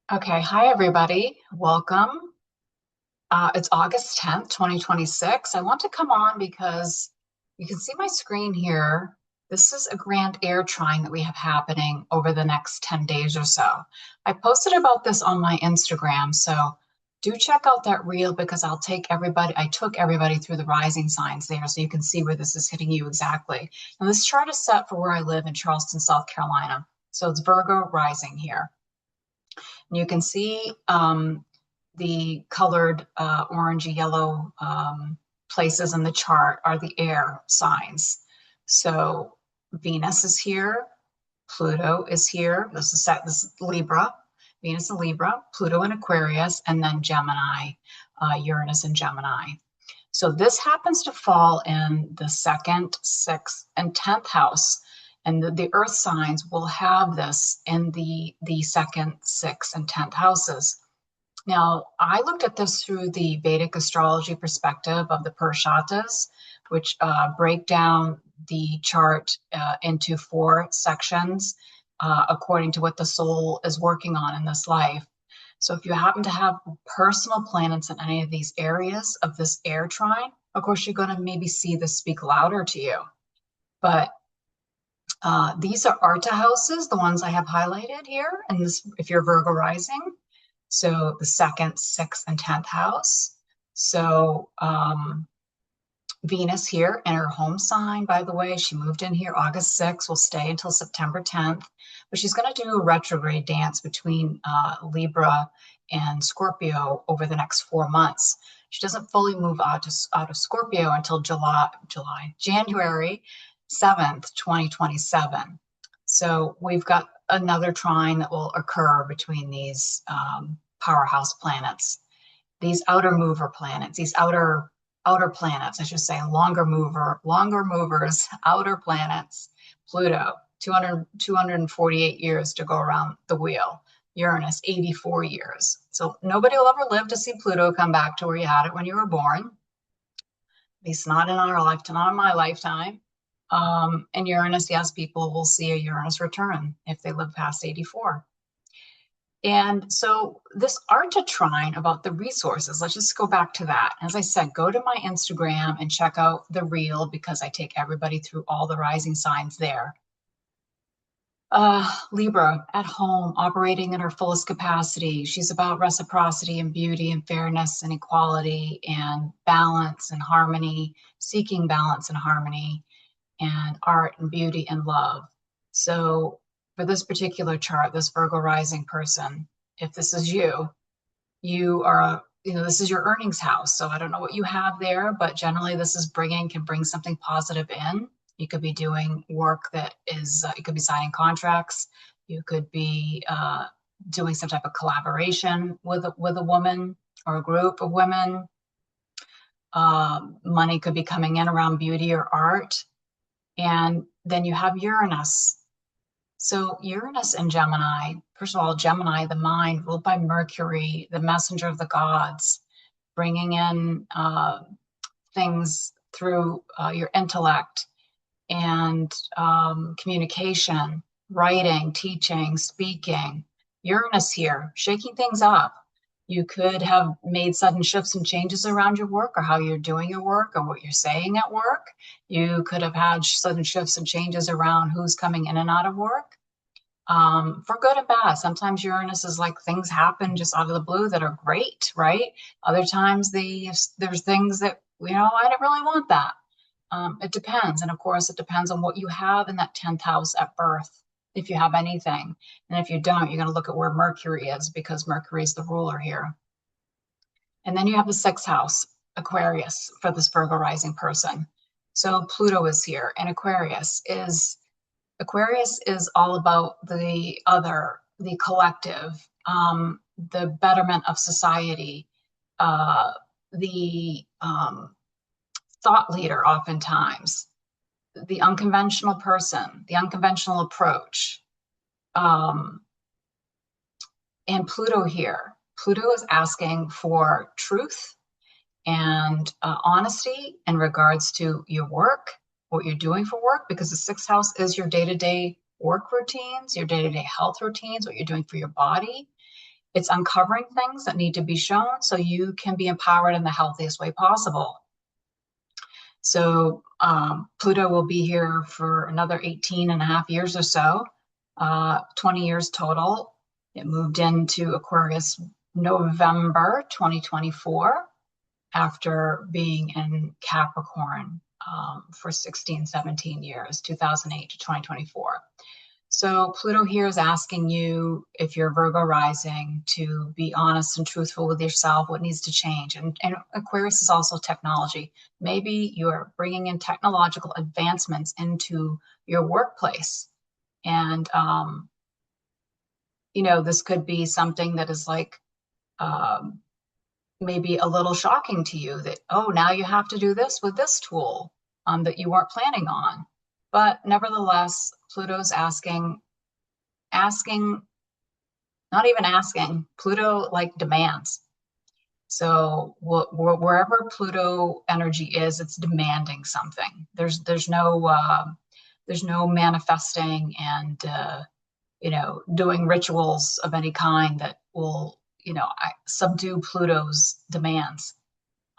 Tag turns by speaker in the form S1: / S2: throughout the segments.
S1: Okay, hi everybody. Welcome. It's August 10th, 2026. I want to come on because you can see my screen here. This is a Grand Air Trine that we have happening over the next 10 days or so. I posted about this on my Instagram, so do check out that reel because I took everybody through the rising signs there so you can see where this is hitting you exactly. And this chart is set for where I live in Charleston, South Carolina. So it's Virgo rising here. And you can see the colored orangey yellow places in the chart are the air signs. So Venus is here, Pluto is here. This is Libra, Venus in Libra, Pluto in Aquarius, and then Gemini, Uranus in Gemini. So this happens to fall in the second, sixth, and 10th house. And the earth signs will have this in the second, sixth, and 10th houses. Now, I looked at this through the Vedic astrology perspective of the Purusharthas, which break down the chart into four sections according to what the soul is working on in this life. So if you happen to have personal planets in any of these areas of this air trine, of course, you're going to maybe see this speak louder to you. But these are Artha houses, the ones I have highlighted here. And this, if you're Virgo rising, so the second, sixth, and 10th house. So Venus here in her home sign, by the way, she moved in here August 6th, will stay until September 10th, but she's going to do a retrograde dance between Libra and Scorpio over the next 4 months. She doesn't fully move out of Scorpio until January 7th, 2027. So we've got another trine that will occur between these powerhouse planets, these outer mover planets, these outer planets, I should say, longer movers, outer planets. Pluto, 248 years to go around the wheel. Uranus, 84 years. So nobody will ever live to see Pluto come back to where you had it when you were born. At least not in our lifetime, not in my lifetime. And Uranus, yes, people will see a Uranus return if they live past 84. And so this Artha trine about the resources, let's just go back to that. As I said, go to my Instagram and check out the reel because I take everybody through all the rising signs there. Libra at home, operating in her fullest capacity. She's about reciprocity and beauty and fairness and equality and balance and harmony, seeking balance and harmony and art and beauty and love. So for this particular chart, this Virgo rising person, if this is you, you are, this is your earnings house. So I don't know what you have there, but generally this is can bring something positive in. You could be doing work that is, you could be signing contracts. You could be doing some type of collaboration with a woman or a group of women. Money could be coming in around beauty or art. And then you have Uranus. So Uranus and Gemini, first of all, Gemini, the mind, ruled by Mercury, the messenger of the gods, bringing in things through your intellect and communication, writing, teaching, speaking. Uranus here, shaking things up. You could have made sudden shifts and changes around your work or how you're doing your work or what you're saying at work. You could have had sudden shifts and changes around who's coming in and out of work, for good and bad. Sometimes Uranus is like things happen just out of the blue that are great, right? Other times there's things that, I didn't really want that. It depends. And of course, it depends on what you have in that 10th house at birth, if you have anything. And if you don't, you're going to look at where Mercury is because Mercury is the ruler here. And then you have the 6th house, Aquarius, for this Virgo rising person. So Pluto is here, and Aquarius is all about the other, the collective, the betterment of society, the thought leader oftentimes, the unconventional person, the unconventional approach. And Pluto here, Pluto is asking for truth and honesty in regards to your work, what you're doing for work, because the 6th house is your day-to-day work routines, your day-to-day health routines, what you're doing for your body. It's uncovering things that need to be shown so you can be empowered in the healthiest way possible. So Pluto will be here for another 18 and a half years or so, 20 years total. It moved into Aquarius November 2024 after being in Capricorn for 16, 17 years, 2008 to 2024. So Pluto here is asking you, if you're Virgo rising, to be honest and truthful with yourself, what needs to change. And Aquarius is also technology. Maybe you're bringing in technological advancements into your workplace. And, this could be something that is like maybe a little shocking to you that, oh, now you have to do this with this tool that you weren't planning on. But nevertheless, Pluto's asking, not even asking, Pluto like demands. So wherever Pluto energy is, it's demanding something. There's no manifesting and doing rituals of any kind that will subdue Pluto's demands.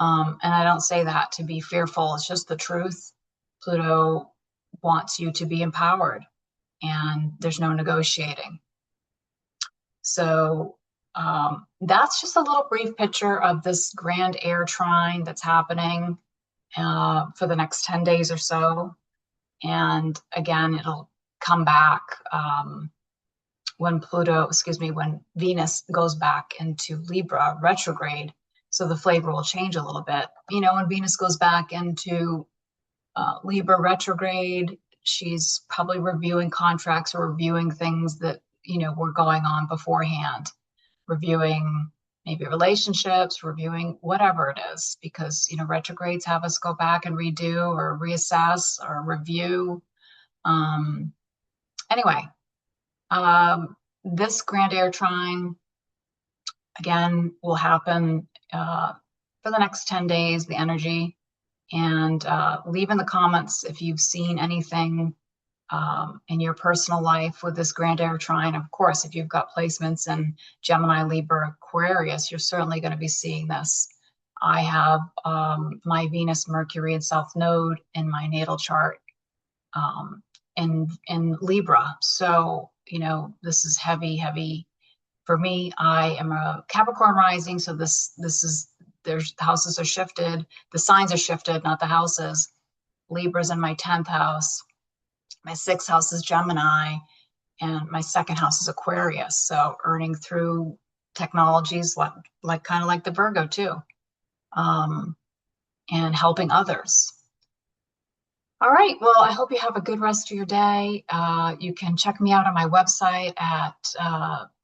S1: And I don't say that to be fearful. It's just the truth. Pluto wants you to be empowered, and there's no negotiating. So that's just a little brief picture of this Grand Air Trine that's happening for the next 10 days or so. And again, it'll come back when Venus goes back into Libra retrograde. So the flavor will change a little bit. When Venus goes back into Libra retrograde, she's probably reviewing contracts or reviewing things that were going on beforehand, reviewing maybe relationships, reviewing whatever it is, because retrogrades have us go back and redo or reassess or review. Anyway, this Grand Air Trine again will happen for the next 10 days, the energy. And leave in the comments if you've seen anything in your personal life with this Grand Air Trine. Of course, if you've got placements in Gemini, Libra, Aquarius, you're certainly going to be seeing this. I have my Venus, Mercury, and South Node in my natal chart in Libra. So, this is heavy for me. I am a Capricorn rising, so this is, the houses are shifted. The signs are shifted, not the houses. Libra's in my 10th house. My 6th house is Gemini, and my 2nd house is Aquarius. So earning through technologies like kind of like the Virgo too, and helping others. All right. Well, I hope you have a good rest of your day. You can check me out on my website at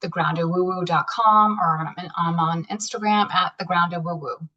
S1: thegroundedwoowoo.com, or I'm on Instagram at thegroundedwoowoo.